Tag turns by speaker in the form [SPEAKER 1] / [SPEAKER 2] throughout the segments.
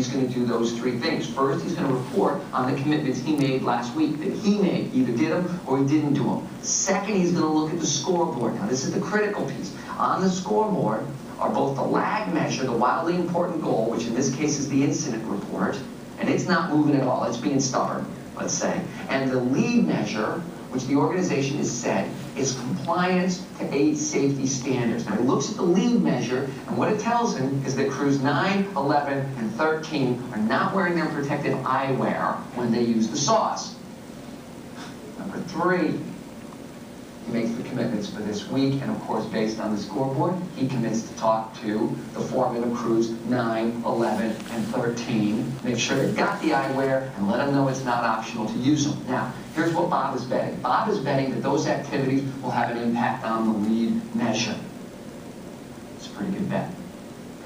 [SPEAKER 1] he's going to do those three things. First, he's going to report on the commitments he made last week, that he made, either did them or he didn't do them. Second, he's going to look at the scoreboard. Now, this is the critical piece. On the scoreboard are both the lag measure, the wildly important goal, which in this case is the incident report, and it's not moving at all, it's being stubborn, let's say, and the lead measure, which the organization has said is compliance to 8 safety standards. Now, he looks at the lead measure, and what it tells him is that crews 9, 11, and 13 are not wearing their protective eyewear when they use the saws. Number 3, he makes the commitments for this week, and of course, based on the scoreboard, he commits to talk to the foreman of crews 9, 11, and 13, make sure they've got the eyewear, and let them know it's not optional to use them. Now, here's what Bob is betting. Bob is betting that those activities will have an impact on the lead measure. It's a pretty good bet.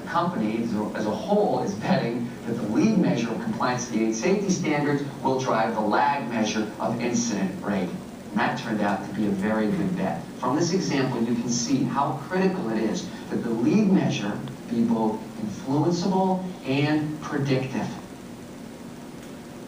[SPEAKER 1] The company, as a whole, is betting that the lead measure of compliance to the 8 safety standards will drive the lag measure of incident rate. And that turned out to be a very good bet. From this example, you can see how critical it is that the lead measure be both influenceable and predictive.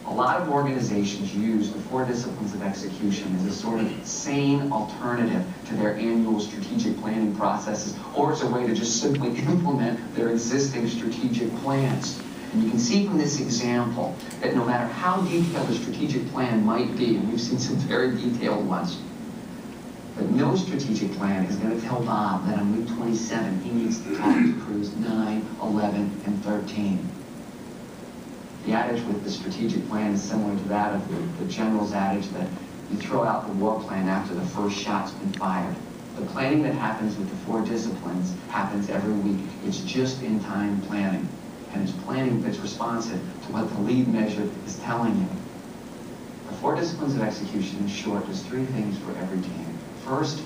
[SPEAKER 1] A lot of organizations use the 4 disciplines of execution as a sort of sane alternative to their annual strategic planning processes, or as a way to just simply implement their existing strategic plans. And you can see from this example that no matter how detailed a strategic plan might be, and we've seen some very detailed ones, but no strategic plan is going to tell Bob that on week 27 he needs to talk to crews 9, 11, and 13. The adage with the strategic plan is similar to that of the general's adage that you throw out the war plan after the first shot's been fired. The planning that happens with the 4 disciplines happens every week. It's just-in-time planning. And it's planning that's responsive to what the lead measure is telling you. The 4 disciplines of execution, in short, does 3 things for every team. First, it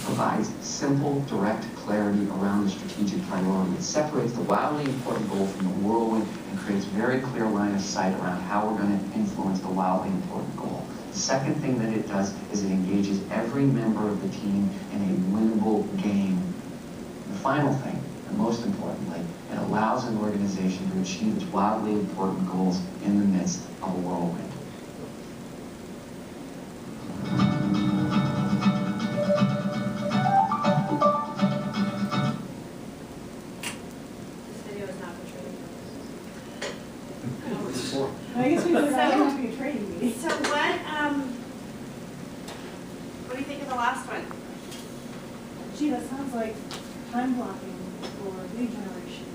[SPEAKER 1] provides simple, direct clarity around the strategic priority. It separates the wildly important goal from the whirlwind and creates a very clear line of sight around how we're going to influence the wildly important goal. The second thing that it does is it engages every member of the team in a winnable game. The final thing, and most importantly, it allows an organization to achieve its wildly important goals in the midst of a whirlwind.
[SPEAKER 2] This video is not for training purposes.
[SPEAKER 3] I guess we don't have to be a training meeting.
[SPEAKER 2] So what do you think of the last one?
[SPEAKER 3] Gee, that sounds like time blocking for lead generation.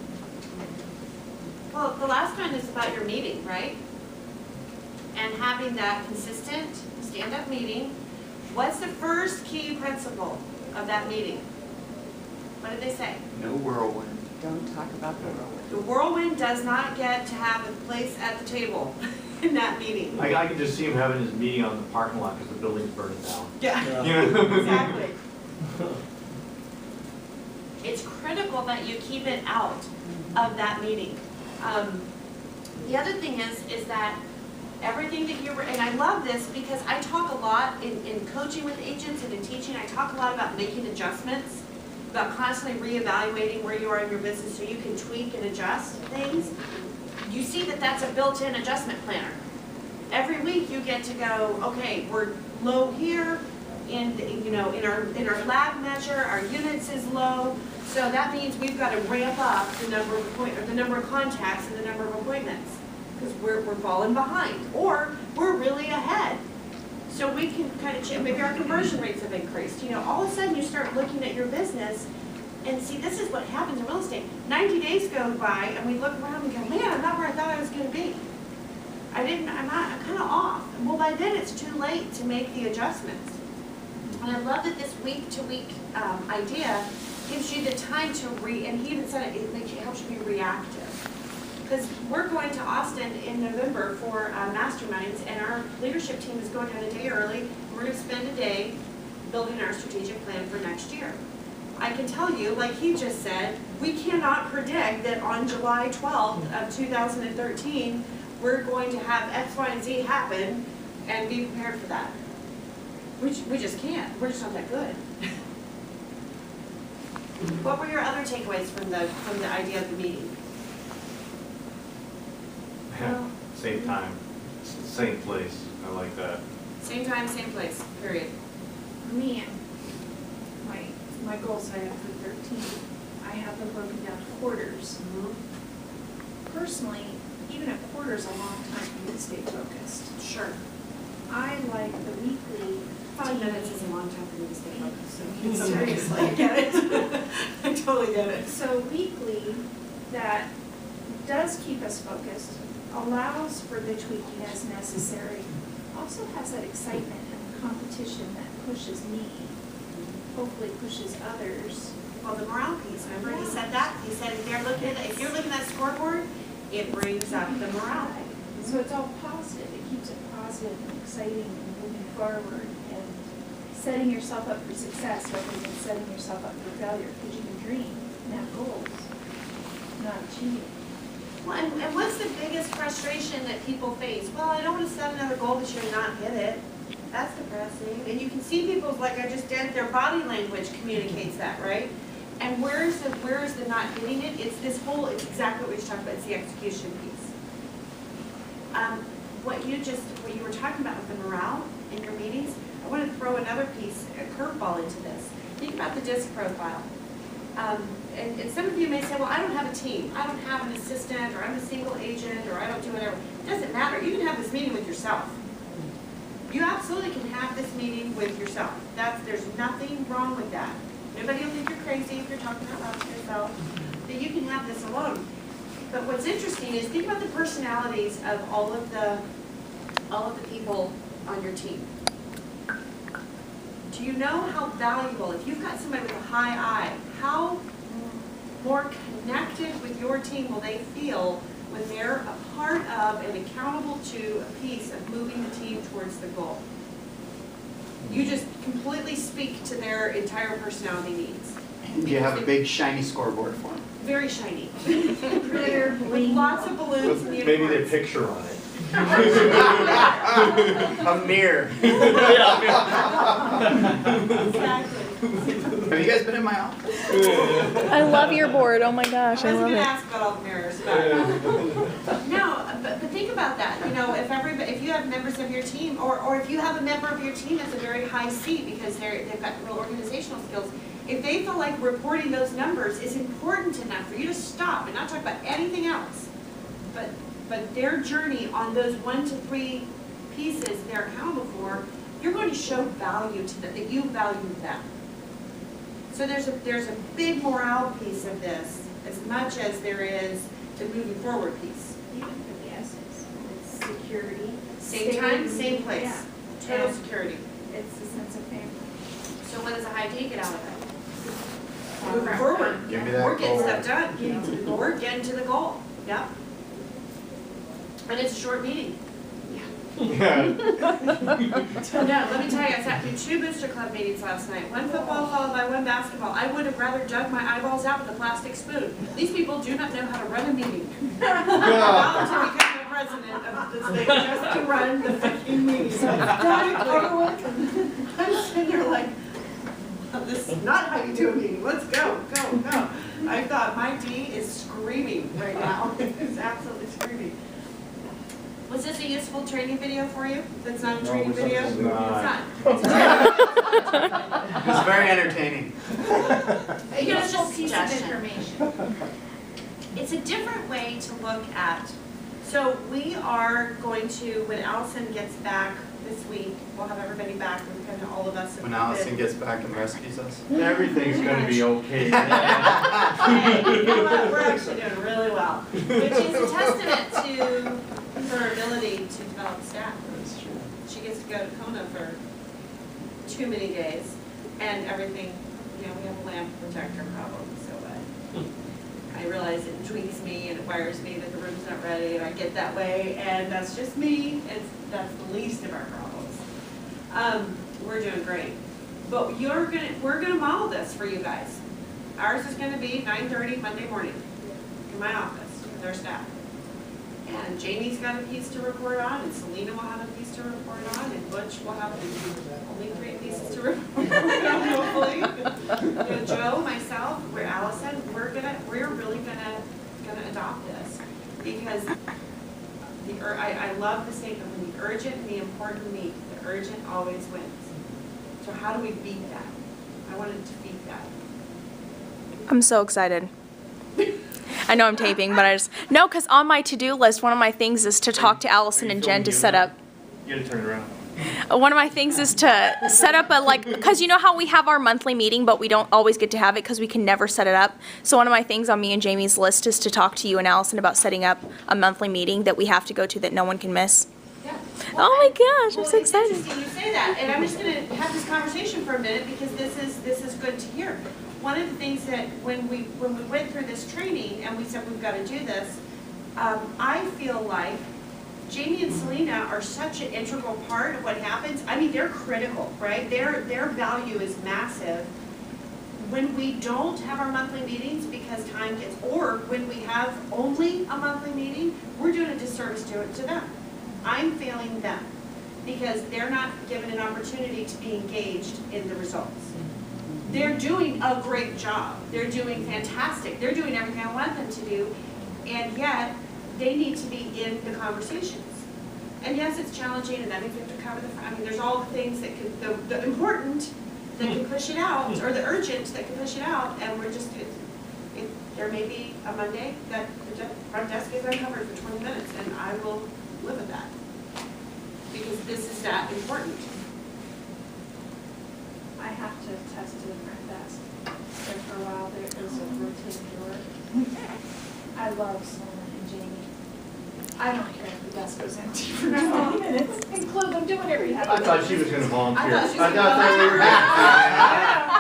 [SPEAKER 2] Well, the last one is about your meeting, right? And having that consistent stand-up meeting. What's the first key principle of that meeting? What did they say?
[SPEAKER 4] No whirlwind.
[SPEAKER 5] Don't talk about the whirlwind.
[SPEAKER 2] The whirlwind does not get to have a place at the table in that meeting.
[SPEAKER 4] I can just see him having his meeting on the parking lot because the building's burning down.
[SPEAKER 2] Yeah,
[SPEAKER 4] You know?
[SPEAKER 2] exactly. It's critical that you keep it out of that meeting. The other thing is that everything that you're, and I love this because I talk a lot in coaching with agents and in teaching, I talk a lot about making adjustments, about constantly reevaluating where you are in your business so you can tweak and adjust things. You see that that's a built-in adjustment planner. Every week you get to go, okay, we're low here, in our lab measure, our units is low, so that means we've got to ramp up the number of contacts and the number of appointments because we're falling behind, or we're really ahead. So we can kind of maybe our conversion rates have increased. You know, all of a sudden you start looking at your business and see this is what happens in real estate. 90 days go by and we look around and go, man, I'm not where I thought I was going to be. I'm kind of off. Well, by then it's too late to make the adjustments. And I love that this week-to-week idea gives you the time to and he even said it helps you be reactive. Because we're going to Austin in November for masterminds, and our leadership team is going out a day early. We're going to spend a day building our strategic plan for next year. I can tell you, like he just said, we cannot predict that on July 12th of 2013, we're going to have X, Y, and Z happen and be prepared for that. We just can't. We're just not that good. What were your other takeaways from the idea of the meeting?
[SPEAKER 4] Same time, same place. I like that.
[SPEAKER 2] Same time, same place, period.
[SPEAKER 6] For me, my goals I have for 13, I have them broken down to quarters. Personally, even a quarter is a long time for me to stay focused.
[SPEAKER 2] Sure.
[SPEAKER 6] I like the weekly
[SPEAKER 2] 5 minutes is a long time for me to stay focused. So
[SPEAKER 6] Seriously, I get it.
[SPEAKER 2] I totally get it.
[SPEAKER 6] So weekly, that does keep us focused, allows for the tweaking as necessary, also has that excitement and competition that pushes me, hopefully pushes others.
[SPEAKER 2] Well, the morale piece, remember he said that? He said if you're looking at that scoreboard, it brings up the morale.
[SPEAKER 6] So it's all positive, it keeps it positive and exciting and moving forward and setting yourself up for success rather than setting yourself up for failure, because you can dream and have goals, not achieve.
[SPEAKER 2] Well, and what's the biggest frustration that people face? Well, I don't want to set another goal this year and not hit it. That's depressing. And you can see people's, like I just did, their body language communicates that, right? And where is the not hitting it? It's this whole, it's exactly what we just talked about, it's the execution piece. What you were talking about with the morale in your meetings, I want to throw another piece, a curveball into this. Think about the DISC profile. And some of you may say, well, I don't have a team. I don't have an assistant, or I'm a single agent, or I don't do whatever. It doesn't matter. You can have this meeting with yourself. You absolutely can have this meeting with yourself. There's nothing wrong with that. Nobody will think you're crazy if you're talking out loud to yourself. That you can have this alone. But what's interesting is think about the personalities of all of the people on your team. Do you know how valuable, if you've got somebody with a high I, how more connected with your team will they feel when they're a part of and accountable to a piece of moving the team towards the goal? You just completely speak to their entire personality needs.
[SPEAKER 7] Do you have a big shiny scoreboard for them?
[SPEAKER 2] Very shiny.
[SPEAKER 6] Glitter,
[SPEAKER 2] With
[SPEAKER 6] bling.
[SPEAKER 2] lots of balloons and
[SPEAKER 4] Maybe their
[SPEAKER 2] unicorns.
[SPEAKER 4] picture on it.
[SPEAKER 7] A mirror.
[SPEAKER 2] Exactly.
[SPEAKER 7] Have you guys been in my office?
[SPEAKER 5] I love your board. Oh my gosh, I
[SPEAKER 2] I was
[SPEAKER 5] love
[SPEAKER 2] going to
[SPEAKER 5] it.
[SPEAKER 2] ask about all the mirrors, but no, but think about that. You know, if you have members of your team, or if you have a member of your team that's a very high seat because they've got real organizational skills, if they feel like reporting those numbers is important enough for you to stop and not talk about anything else, but their journey on those 1 to 3 pieces they're accountable for, you're going to show value to them, that you value them. So there's a big morale piece of this, as much as there is the moving forward piece.
[SPEAKER 6] Even for the S's, it's security.
[SPEAKER 2] Same time, same place.
[SPEAKER 6] Yeah.
[SPEAKER 2] Total
[SPEAKER 6] And
[SPEAKER 2] security.
[SPEAKER 6] it's a sense of family.
[SPEAKER 2] So what does a high D get out of it?
[SPEAKER 6] Moving
[SPEAKER 2] Moving forward.
[SPEAKER 7] Give me that
[SPEAKER 2] We're getting
[SPEAKER 7] goal.
[SPEAKER 2] stuff done.
[SPEAKER 6] Getting to the goal.
[SPEAKER 2] We're getting to the goal. Yep. And it's a short meeting.
[SPEAKER 4] Yeah.
[SPEAKER 2] No, let me tell you, I sat through 2 Booster Club meetings last night. 1 football followed by 1 basketball. I would have rather dug my eyeballs out with a plastic spoon. These people do not know how to run a meeting. How to become the president of this thing, just to run the 15 meetings. I'm sitting there like, this is not how you do a meeting. Let's go, go, go. I thought my D is screaming right now. It's absolutely screaming. Was this a useful training video for you? That's not a training video?
[SPEAKER 4] it's not.
[SPEAKER 2] It's not.
[SPEAKER 7] It's very entertaining.
[SPEAKER 2] You know, it's just a
[SPEAKER 6] Piece of
[SPEAKER 2] suggestion.
[SPEAKER 6] information.
[SPEAKER 2] It's a different way to look at. So we are going to, when Allison gets back this week, we'll have everybody back and kind of all of us. have
[SPEAKER 7] When Allison
[SPEAKER 2] been-
[SPEAKER 7] ges back and rescues us.
[SPEAKER 4] Everything's gonna be okay.
[SPEAKER 2] Hey, you know what? We're actually doing really well, which is a testament to her ability to develop staff.
[SPEAKER 7] That's true.
[SPEAKER 2] She gets to go to Kona for too many days, and everything, you know, we have a lamp protector problem, so I realize it tweaks me and it wires me that the room's not ready, and I get that way, and that's just me, that's the least of our problems. We're doing great. But we're gonna model this for you guys. Ours is gonna be 9:30 Monday morning in my office with our staff. And Jamie's got a piece to report on, and Selena will have a piece to report on, and Butch will have only 3 pieces to report on, hopefully. You know, Joe, myself, we're Allison, we're really gonna adopt this, because I love the statement, when the urgent and the important meet, the urgent always wins. So how do we beat that? I wanted to beat that.
[SPEAKER 5] I'm so excited. I know I'm taping, but no, because on my to-do list, one of my things is to talk to Allison and Jen to set up.
[SPEAKER 4] You gotta turn it around.
[SPEAKER 5] One of my things is to set up because you know how we have our monthly meeting, but we don't always get to have it because we can never set it up. So one of my things on me and Jamie's list is to talk to you and Allison about setting up a monthly meeting that we have to go to that no one can miss.
[SPEAKER 2] Yeah.
[SPEAKER 5] Oh my gosh, I'm so
[SPEAKER 2] It's
[SPEAKER 5] excited.
[SPEAKER 2] interesting you say that, and I'm just gonna have this conversation for a minute because this is good to hear. One of the things that when we went through this training and we said we've got to do this, I feel like Jamie and Selena are such an integral part of what happens. I mean, they're critical, right? Their value is massive. When we don't have our monthly meetings because time gets, or when we have only a monthly meeting, we're doing a disservice to them. I'm failing them because they're not given an opportunity to be engaged in the results. They're doing a great job. They're doing fantastic. They're doing everything I want them to do, and yet they need to be in the conversations. And yes, it's challenging, and that means we have to cover I mean, there's all the things that could, the important that can push it out, or the urgent that can push it out, and we're just, there may be a Monday that the front desk is uncovered for 20 minutes, and I will live with that. Because this is that important.
[SPEAKER 6] I have to attest to the front desk. There for a while, there was a rotating door. I love Selena and Jamie. I don't care if the desk goes empty for 20 minutes. Include them, do whatever you have to
[SPEAKER 4] I
[SPEAKER 6] do.
[SPEAKER 4] thought she was gonna volunteer.
[SPEAKER 2] I thought she was
[SPEAKER 4] I thought
[SPEAKER 2] gonna
[SPEAKER 4] we were.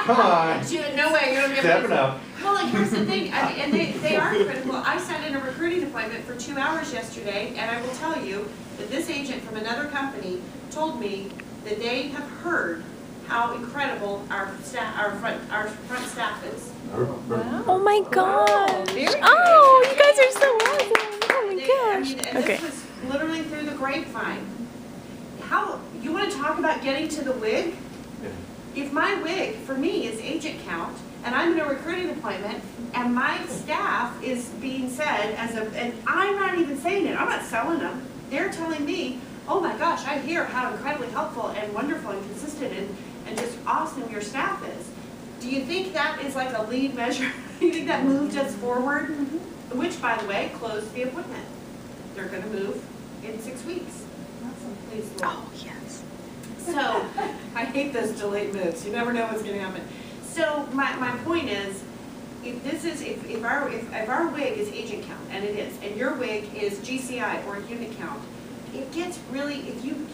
[SPEAKER 4] Come on.
[SPEAKER 2] No way, you're gonna be
[SPEAKER 4] Step it up.
[SPEAKER 2] Well, like, here's the thing, I mean, and they are critical. I sat in a recruiting appointment for 2 hours yesterday, and I will tell you that this agent from another company told me that they have heard how incredible our front staff is.
[SPEAKER 5] Oh my gosh. Oh, you guys are so awesome. Oh my
[SPEAKER 2] I
[SPEAKER 5] gosh.
[SPEAKER 2] mean, and
[SPEAKER 5] Okay.
[SPEAKER 2] this was literally through the grapevine. How, you want to talk about getting to the wig? If my wig, for me, is agent count, and I'm in a recruiting appointment, and my staff is being said and I'm not even saying it, I'm not selling them. They're telling me, oh my gosh, I hear how incredibly helpful and wonderful and consistent and just awesome your staff is. Do you think that is like a lead measure? Do you think that moved us forward? Mm-hmm. Which, by the way, closed the appointment. They're gonna move in 6 weeks. Please, Lord.
[SPEAKER 5] Oh, yes.
[SPEAKER 2] So, I hate those delayed moves. You never know what's going to happen. So, my point is, if our wig is agent count, and it is, and your wig is GCI or unit count, it gets really, if you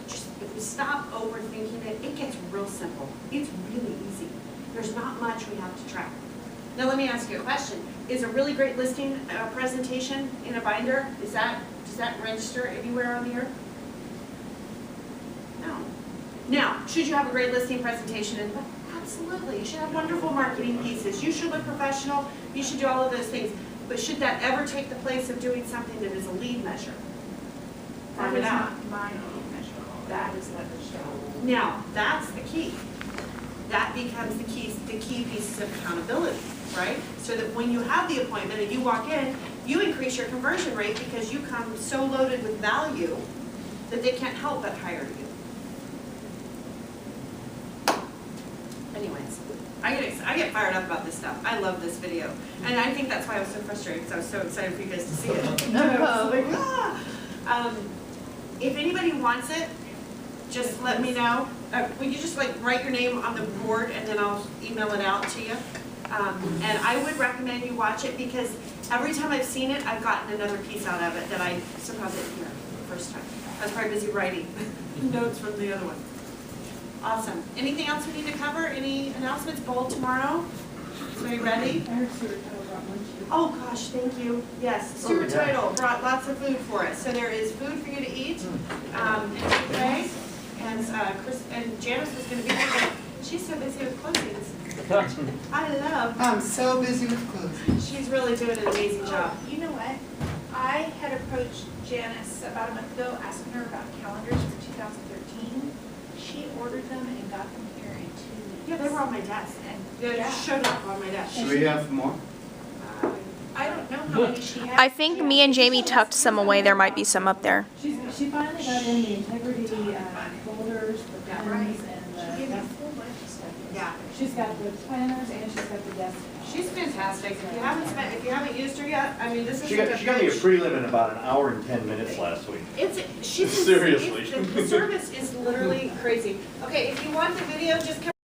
[SPEAKER 2] stop overthinking it, it gets real simple. It's really easy. There's not much we have to track. Now, let me ask you a question. Is a really great listing presentation in a binder, does that register anywhere on the earth? No. Now, should you have a great listing presentation? And absolutely. You should have wonderful marketing pieces. You should look professional. You should do all of those things. But should that ever take the place of doing something that is a lead measure?
[SPEAKER 6] That is not my lead measure. That is leverage job.
[SPEAKER 2] Now, that's the key. That becomes the key pieces of accountability, right? So that when you have the appointment and you walk in, you increase your conversion rate because you come so loaded with value that they can't help but hire you. Anyways, I get fired up about this stuff. I love this video. And I think that's why I was so frustrated, because I was so excited for you guys to see it. I was like, ah! If anybody wants it, just let me know. Would you just like write your name on the board and then I'll email it out to you? And I would recommend you watch it because every time I've seen it, I've gotten another piece out of it that I somehow didn't hear the first time. I was probably busy writing notes from the other one. Awesome. Anything else we need to cover? Any announcements? Bowl tomorrow? So are you ready?
[SPEAKER 3] I heard Stuart Tuttle brought lunch.
[SPEAKER 2] Oh gosh, thank you. Yes, Stuart Title brought lots of food for us. So there is food for you to eat. And Chris and Janice was going to be there, but she's so busy with closings.
[SPEAKER 7] I'm so busy with clothes.
[SPEAKER 2] She's really doing an amazing job.
[SPEAKER 6] You know what? I had approached Janice about a month ago asking her about calendars for 2013. She ordered them and got them here in 2 weeks.
[SPEAKER 2] Yeah, they were on my desk.
[SPEAKER 6] And
[SPEAKER 2] They
[SPEAKER 6] yeah.
[SPEAKER 2] just showed up on my desk.
[SPEAKER 7] Should we have more?
[SPEAKER 6] I don't know
[SPEAKER 2] how many she has.
[SPEAKER 5] I think me and Jamie tucked some away. There might be some up there.
[SPEAKER 3] She finally got in the integrity folders, the pens,
[SPEAKER 2] Right.
[SPEAKER 3] and the desk.
[SPEAKER 2] Yeah.
[SPEAKER 3] She's got the planners and she's got the desk.
[SPEAKER 2] She's fantastic. If you haven't used her yet, I mean, this is
[SPEAKER 8] She
[SPEAKER 2] like
[SPEAKER 8] got me a
[SPEAKER 2] bitch.
[SPEAKER 8] prelim in about an hour and 10 minutes last week.
[SPEAKER 2] She's
[SPEAKER 8] Seriously.
[SPEAKER 2] The service is literally crazy. Okay, if you want the video, just come.